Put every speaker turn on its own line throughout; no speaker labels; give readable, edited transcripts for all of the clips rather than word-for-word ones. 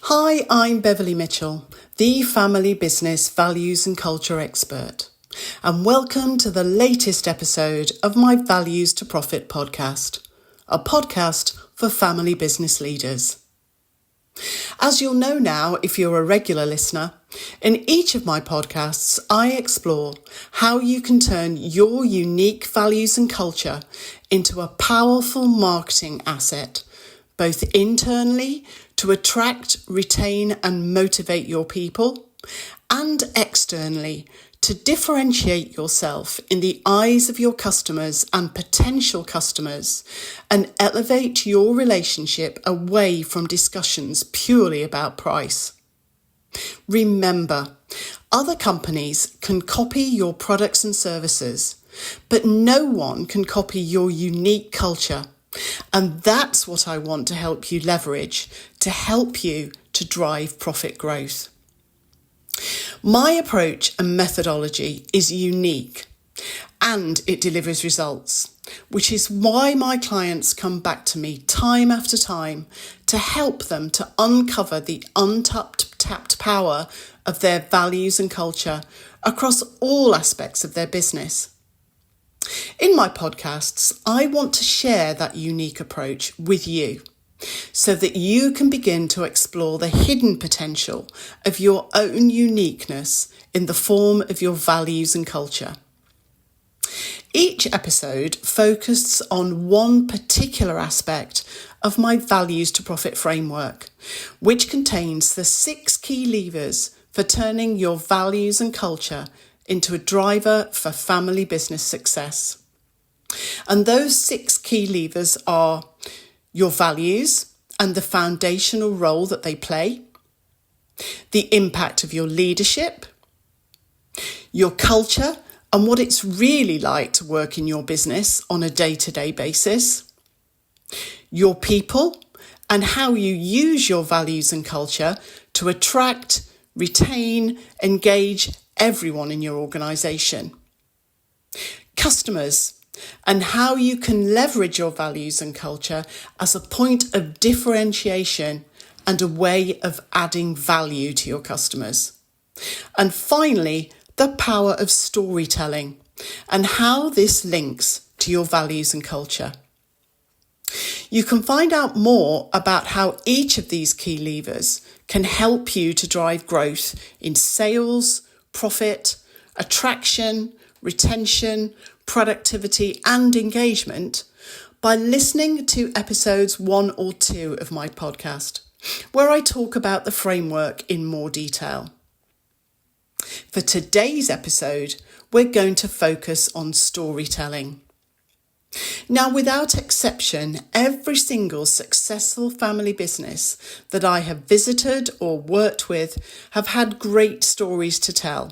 Hi, I'm Beverley Mitchell, the family business values and culture expert, and welcome to the latest episode of my Values to Profit podcast, a podcast for family business leaders. As you'll know now, if you're a regular listener, in each of my podcasts, I explore how you can turn your unique values and culture into a powerful marketing asset, both internally to attract, retain and motivate your people, and externally to differentiate yourself in the eyes of your customers and potential customers and elevate your relationship away from discussions purely about price. Remember, other companies can copy your products and services, but no one can copy your unique culture. And that's what I want to help you leverage to help you to drive profit growth. My approach and methodology is unique and it delivers results, which is why my clients come back to me time after time to help them to uncover the untapped power of their values and culture across all aspects of their business. In my podcasts, I want to share that unique approach with you so that you can begin to explore the hidden potential of your own uniqueness in the form of your values and culture. Each episode focuses on one particular aspect of my Values to Profit framework, which contains the 6 key levers for turning your values and culture into a driver for family business success. And those 6 key levers are your values and the foundational role that they play, the impact of your leadership, your culture and what it's really like to work in your business on a day-to-day basis, your people and how you use your values and culture to attract, retain, engage everyone in your organisation, customers, and how you can leverage your values and culture as a point of differentiation and a way of adding value to your customers. And finally, the power of storytelling and how this links to your values and culture. You can find out more about how each of these key levers can help you to drive growth in sales, profit, attraction, retention, productivity and engagement by listening to episodes 1 or 2 of my podcast, where I talk about the framework in more detail. For today's episode, we're going to focus on storytelling. Now, without exception, every single successful family business that I have visited or worked with have had great stories to tell.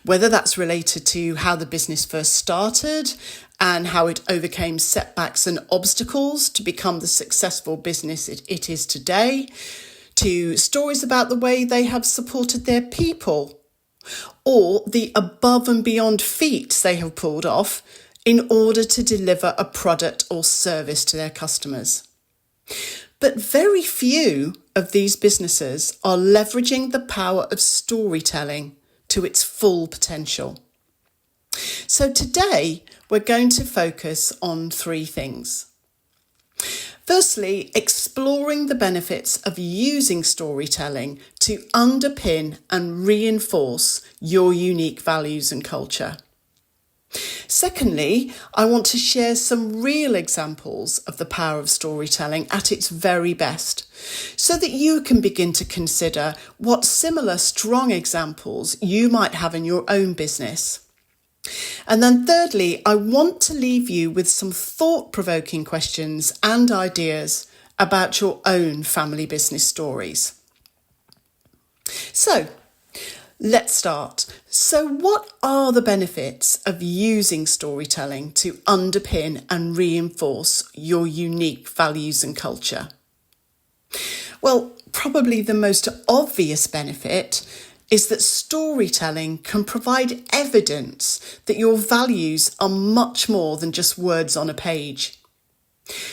Whether that's related to how the business first started and how it overcame setbacks and obstacles to become the successful business it is today, to stories about the way they have supported their people, or the above and beyond feats they have pulled off in order to deliver a product or service to their customers. But very few of these businesses are leveraging the power of storytelling to its full potential. So today we're going to focus on 3 things. Firstly, exploring the benefits of using storytelling to underpin and reinforce your unique values and culture. Secondly, I want to share some real examples of the power of storytelling at its very best, so that you can begin to consider what similar strong examples you might have in your own business. And then thirdly, I want to leave you with some thought-provoking questions and ideas about your own family business stories. So, let's start. So what are the benefits of using storytelling to underpin and reinforce your unique values and culture? Well, probably the most obvious benefit is that storytelling can provide evidence that your values are much more than just words on a page.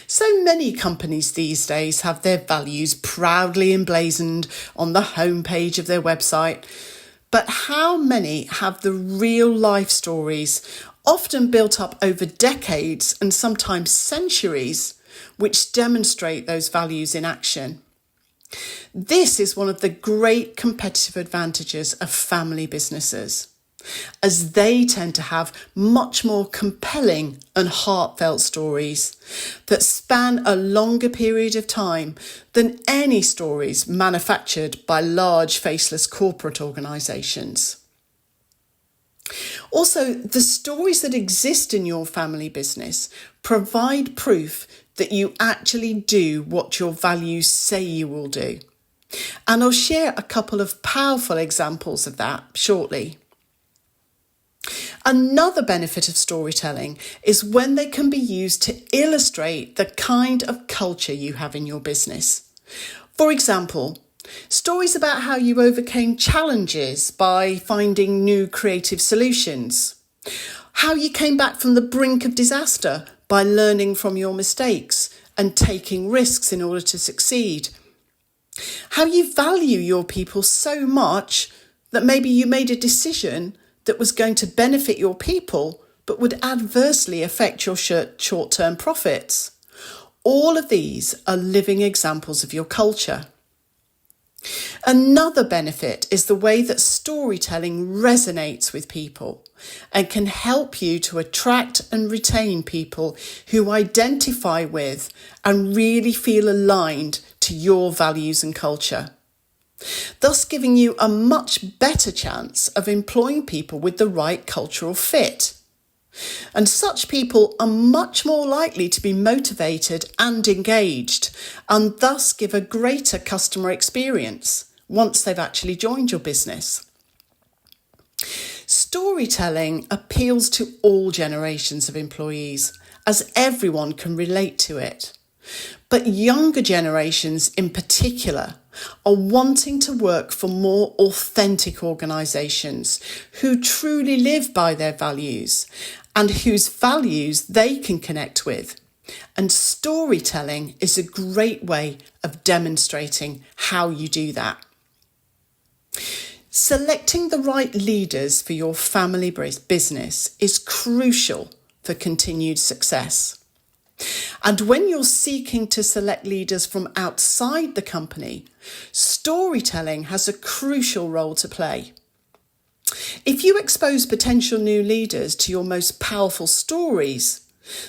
So many companies these days have their values proudly emblazoned on the homepage of their website. But how many have the real life stories, often built up over decades and sometimes centuries, which demonstrate those values in action? This is one of the great competitive advantages of family businesses, as they tend to have much more compelling and heartfelt stories that span a longer period of time than any stories manufactured by large faceless corporate organisations. Also, the stories that exist in your family business provide proof that you actually do what your values say you will do. And I'll share a couple of powerful examples of that shortly. Another benefit of storytelling is when they can be used to illustrate the kind of culture you have in your business. For example, stories about how you overcame challenges by finding new creative solutions, how you came back from the brink of disaster by learning from your mistakes and taking risks in order to succeed, how you value your people so much that maybe you made a decision that was going to benefit your people but would adversely affect your short-term profits. All of these are living examples of your culture. Another benefit is the way that storytelling resonates with people and can help you to attract and retain people who identify with and really feel aligned to your values and culture, thus giving you a much better chance of employing people with the right cultural fit. And such people are much more likely to be motivated and engaged, and thus give a greater customer experience once they've actually joined your business. Storytelling appeals to all generations of employees, as everyone can relate to it. But younger generations in particular are wanting to work for more authentic organisations who truly live by their values and whose values they can connect with. And storytelling is a great way of demonstrating how you do that. Selecting the right leaders for your family business is crucial for continued success. And when you're seeking to select leaders from outside the company, storytelling has a crucial role to play. If you expose potential new leaders to your most powerful stories,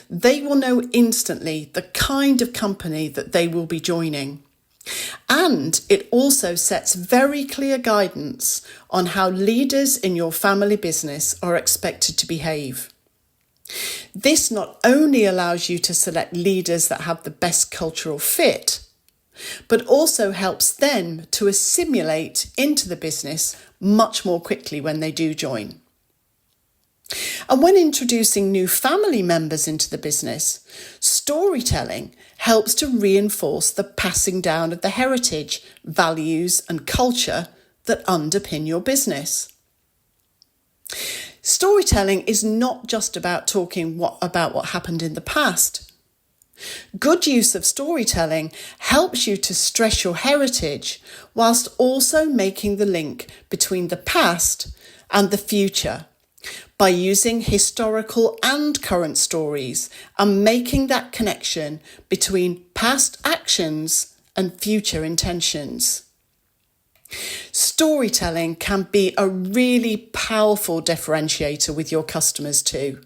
they will know instantly the kind of company that they will be joining. And it also sets very clear guidance on how leaders in your family business are expected to behave. This not only allows you to select leaders that have the best cultural fit, but also helps them to assimilate into the business much more quickly when they do join. And when introducing new family members into the business, storytelling helps to reinforce the passing down of the heritage, values, and culture that underpin your business. Storytelling is not just about talking about what happened in the past. Good use of storytelling helps you to stress your heritage whilst also making the link between the past and the future by using historical and current stories and making that connection between past actions and future intentions. Storytelling can be a really powerful differentiator with your customers too.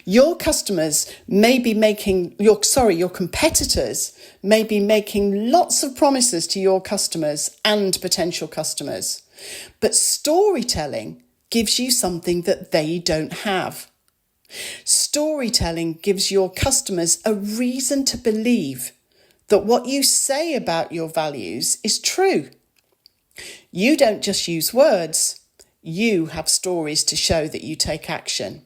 Your competitors may be making lots of promises to your customers and potential customers, but storytelling gives you something that they don't have. Storytelling gives your customers a reason to believe that what you say about your values is true. You don't just use words, you have stories to show that you take action.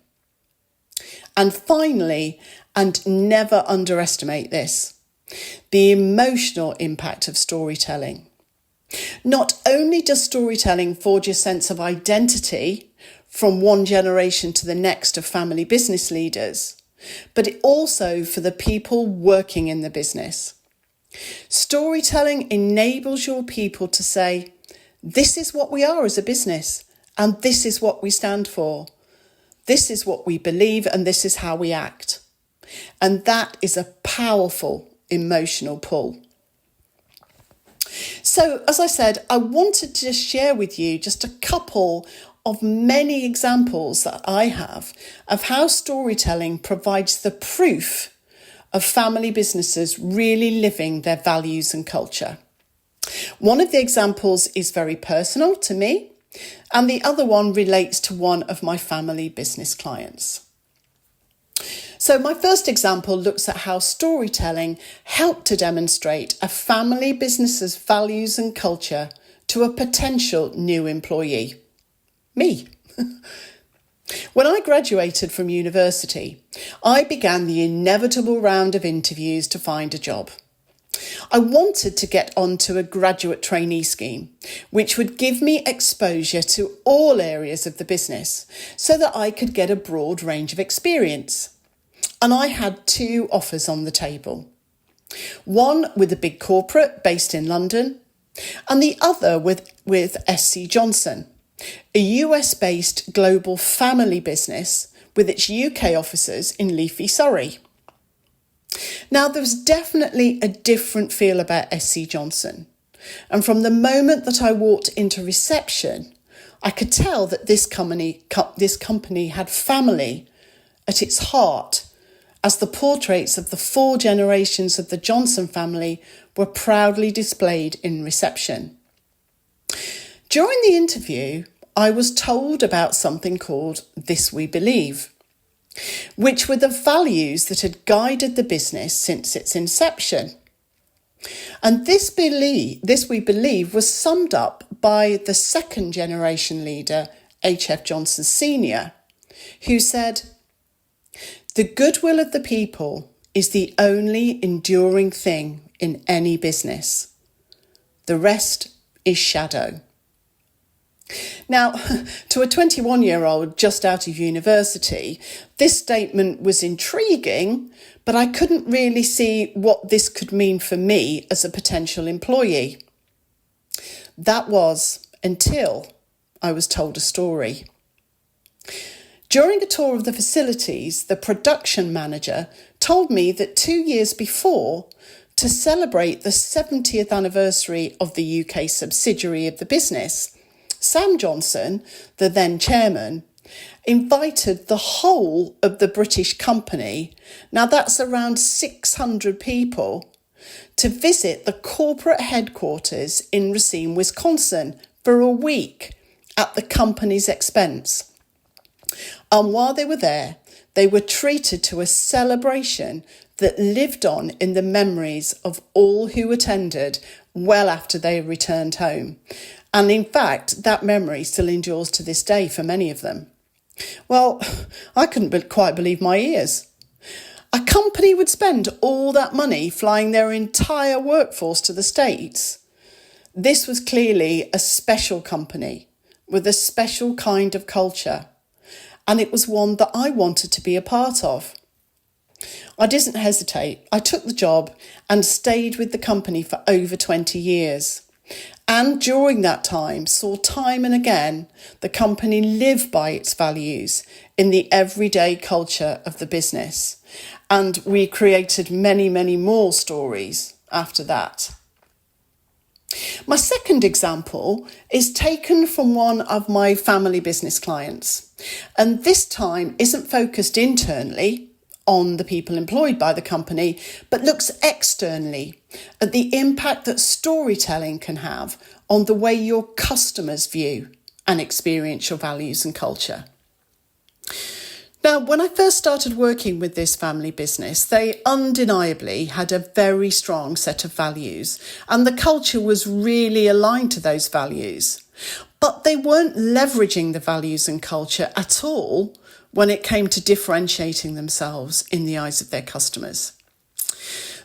And finally, and never underestimate this, the emotional impact of storytelling. Not only does storytelling forge a sense of identity from one generation to the next of family business leaders, but also for the people working in the business. Storytelling enables your people to say, this is what we are as a business, and this is what we stand for. This is what we believe, and this is how we act. And that is a powerful emotional pull. So, as I said, I wanted to share with you just a couple of many examples that I have of how storytelling provides the proof of family businesses really living their values and culture. One of the examples is very personal to me, and the other one relates to one of my family business clients. So my first example looks at how storytelling helped to demonstrate a family business's values and culture to a potential new employee. Me. When I graduated from university, I began the inevitable round of interviews to find a job. I wanted to get onto a graduate trainee scheme, which would give me exposure to all areas of the business so that I could get a broad range of experience. And I had 2 offers on the table. One with a big corporate based in London, and the other with SC Johnson, a US-based global family business with its UK offices in leafy Surrey. Now, there was definitely a different feel about SC Johnson, and from the moment that I walked into reception, I could tell that this company had family at its heart, as the portraits of the 4 generations of the Johnson family were proudly displayed in reception. During the interview, I was told about something called This We Believe, which were the values that had guided the business since its inception. And this we believe was summed up by the 2nd generation leader, H.F. Johnson Sr., who said, "The goodwill of the people is the only enduring thing in any business. The rest is shadow." Now, to a 21-year-old just out of university, this statement was intriguing, but I couldn't really see what this could mean for me as a potential employee. That was until I was told a story. During a tour of the facilities, the production manager told me that 2 years before, to celebrate the 70th anniversary of the UK subsidiary of the business, Sam Johnson, the then chairman, invited the whole of the British company, now that's around 600 people, to visit the corporate headquarters in Racine, Wisconsin for a week at the company's expense. And while they were there, they were treated to a celebration that lived on in the memories of all who attended well after they returned home. And in fact, that memory still endures to this day for many of them. Well, I couldn't quite believe my ears. A company would spend all that money flying their entire workforce to the States. This was clearly a special company with a special kind of culture, and it was one that I wanted to be a part of. I didn't hesitate. I took the job and stayed with the company for over 20 years. And during that time, saw time and again the company live by its values in the everyday culture of the business. And we created many, many more stories after that. My second example is taken from one of my family business clients, and this time isn't focused internally on the people employed by the company, but looks externally at the impact that storytelling can have on the way your customers view and experience your values and culture. Now, when I first started working with this family business, they undeniably had a very strong set of values, and the culture was really aligned to those values. But they weren't leveraging the values and culture at all when it came to differentiating themselves in the eyes of their customers.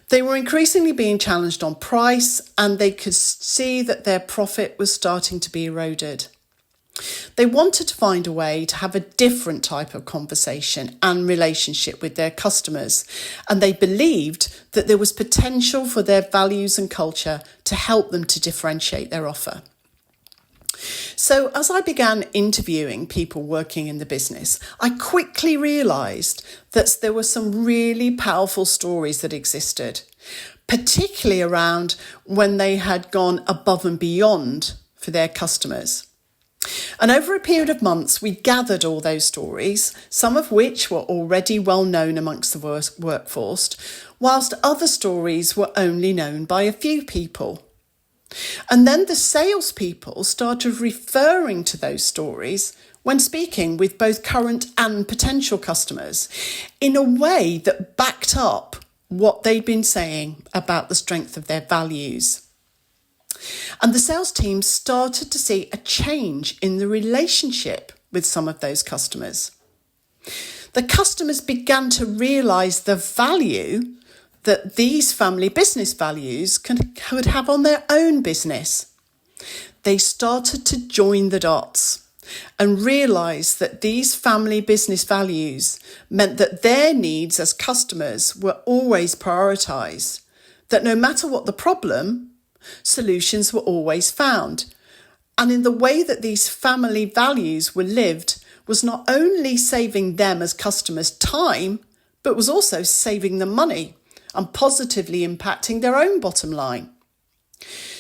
They were increasingly being challenged on price, and they could see that their profit was starting to be eroded. They wanted to find a way to have a different type of conversation and relationship with their customers, and they believed that there was potential for their values and culture to help them to differentiate their offer. So as I began interviewing people working in the business, I quickly realised that there were some really powerful stories that existed, particularly around when they had gone above and beyond for their customers. And over a period of months, we gathered all those stories, some of which were already well known amongst the workforce, whilst other stories were only known by a few people. And then the salespeople started referring to those stories when speaking with both current and potential customers in a way that backed up what they'd been saying about the strength of their values. And the sales team started to see a change in the relationship with some of those customers. The customers began to realise the value that these family business values could have on their own business. They started to join the dots and realise that these family business values meant that their needs as customers were always prioritised, that no matter what the problem, solutions were always found. And in the way that these family values were lived was not only saving them as customers time, but was also saving them money and positively impacting their own bottom line.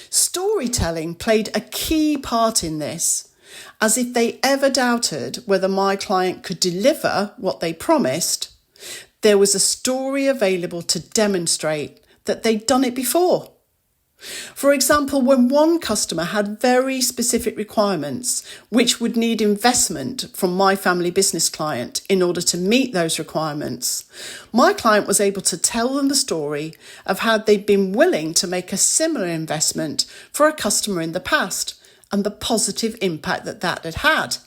Storytelling played a key part in this, as if they ever doubted whether my client could deliver what they promised, there was a story available to demonstrate that they'd done it before. For example, when one customer had very specific requirements which would need investment from my family business client in order to meet those requirements, my client was able to tell them the story of how they'd been willing to make a similar investment for a customer in the past and the positive impact that that had had.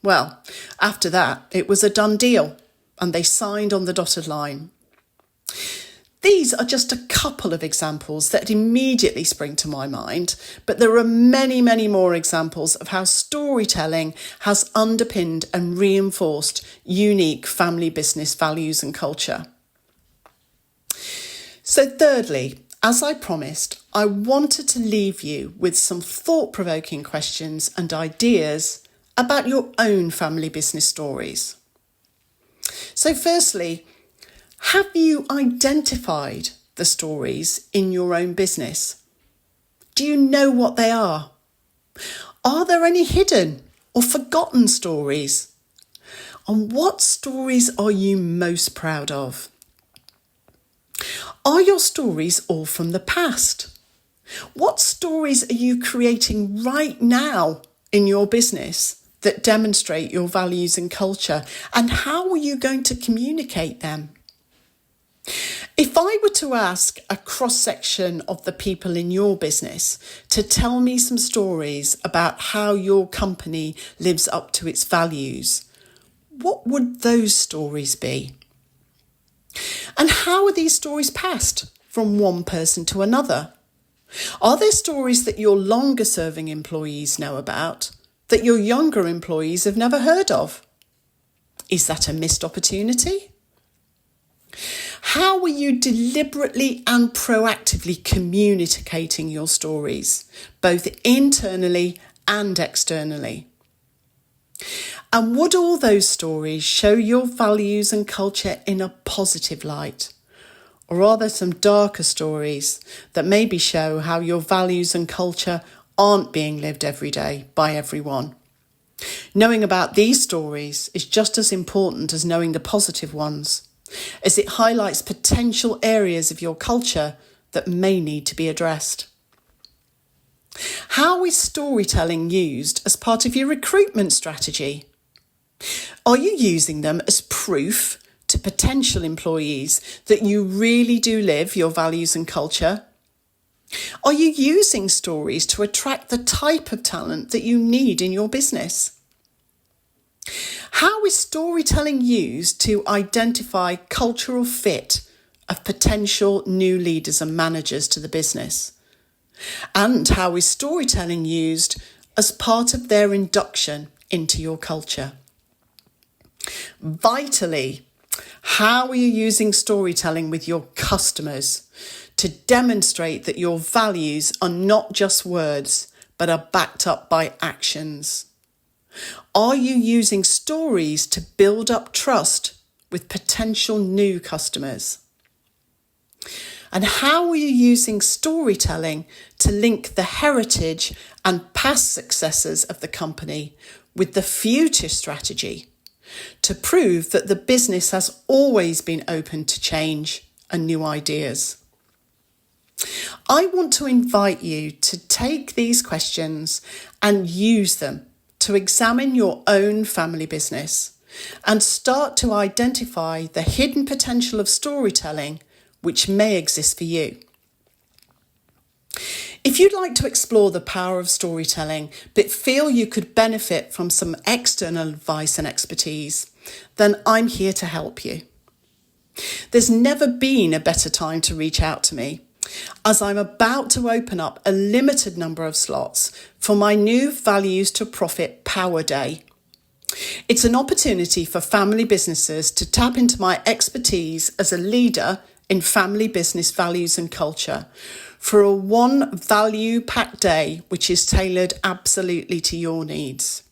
Well, after that, it was a done deal and they signed on the dotted line. These are just a couple of examples that immediately spring to my mind, but there are many, many more examples of how storytelling has underpinned and reinforced unique family business values and culture. So thirdly, as I promised, I wanted to leave you with some thought-provoking questions and ideas about your own family business stories. So firstly, have you identified the stories in your own business? Do you know what they are? Are there any hidden or forgotten stories? And what stories are you most proud of? Are your stories all from the past? What stories are you creating right now in your business that demonstrate your values and culture? And how are you going to communicate them? If I were to ask a cross-section of the people in your business to tell me some stories about how your company lives up to its values, what would those stories be? And how are these stories passed from one person to another? Are there stories that your longer-serving employees know about that your younger employees have never heard of? Is that a missed opportunity? How are you deliberately and proactively communicating your stories, both internally and externally? And would all those stories show your values and culture in a positive light? Or are there some darker stories that maybe show how your values and culture aren't being lived every day by everyone? Knowing about these stories is just as important as knowing the positive ones, as it highlights potential areas of your culture that may need to be addressed. How is storytelling used as part of your recruitment strategy? Are you using them as proof to potential employees that you really do live your values and culture? Are you using stories to attract the type of talent that you need in your business? How is storytelling used to identify cultural fit of potential new leaders and managers to the business? And how is storytelling used as part of their induction into your culture. Vitally, how are you using storytelling with your customers to demonstrate that your values are not just words, but are backed up by actions? Are you using stories to build up trust with potential new customers? And how are you using storytelling to link the heritage and past successes of the company with the future strategy to prove that the business has always been open to change and new ideas? I want to invite you to take these questions and use them to examine your own family business and start to identify the hidden potential of storytelling which may exist for you. If you'd like to explore the power of storytelling but feel you could benefit from some external advice and expertise, then I'm here to help you. There's never been a better time to reach out to me, as I'm about to open up a limited number of slots for my new Values to Profit Power Day. It's an opportunity for family businesses to tap into my expertise as a leader in family business values and culture for a one value-packed day which is tailored absolutely to your needs.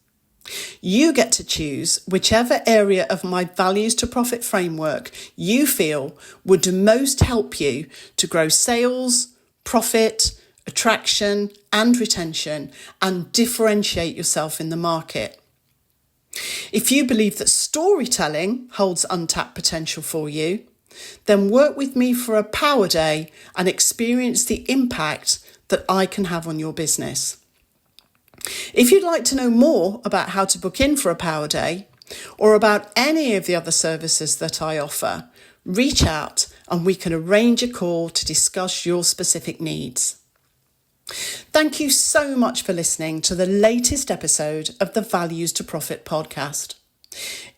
You get to choose whichever area of my Values to Profit framework you feel would most help you to grow sales, profit, attraction and retention, and differentiate yourself in the market. If you believe that storytelling holds untapped potential for you, then work with me for a power day and experience the impact that I can have on your business. If you'd like to know more about how to book in for a power day or about any of the other services that I offer, reach out and we can arrange a call to discuss your specific needs. Thank you so much for listening to the latest episode of the Values to Profit podcast.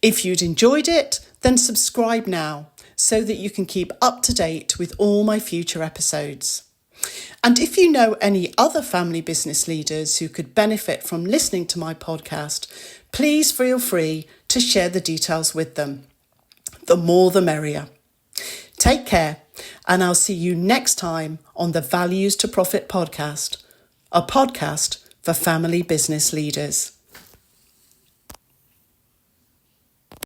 If you'd enjoyed it, then subscribe now so that you can keep up to date with all my future episodes. And if you know any other family business leaders who could benefit from listening to my podcast, please feel free to share the details with them. The more the merrier. Take care, and I'll see you next time on the Values to Profit podcast, a podcast for family business leaders.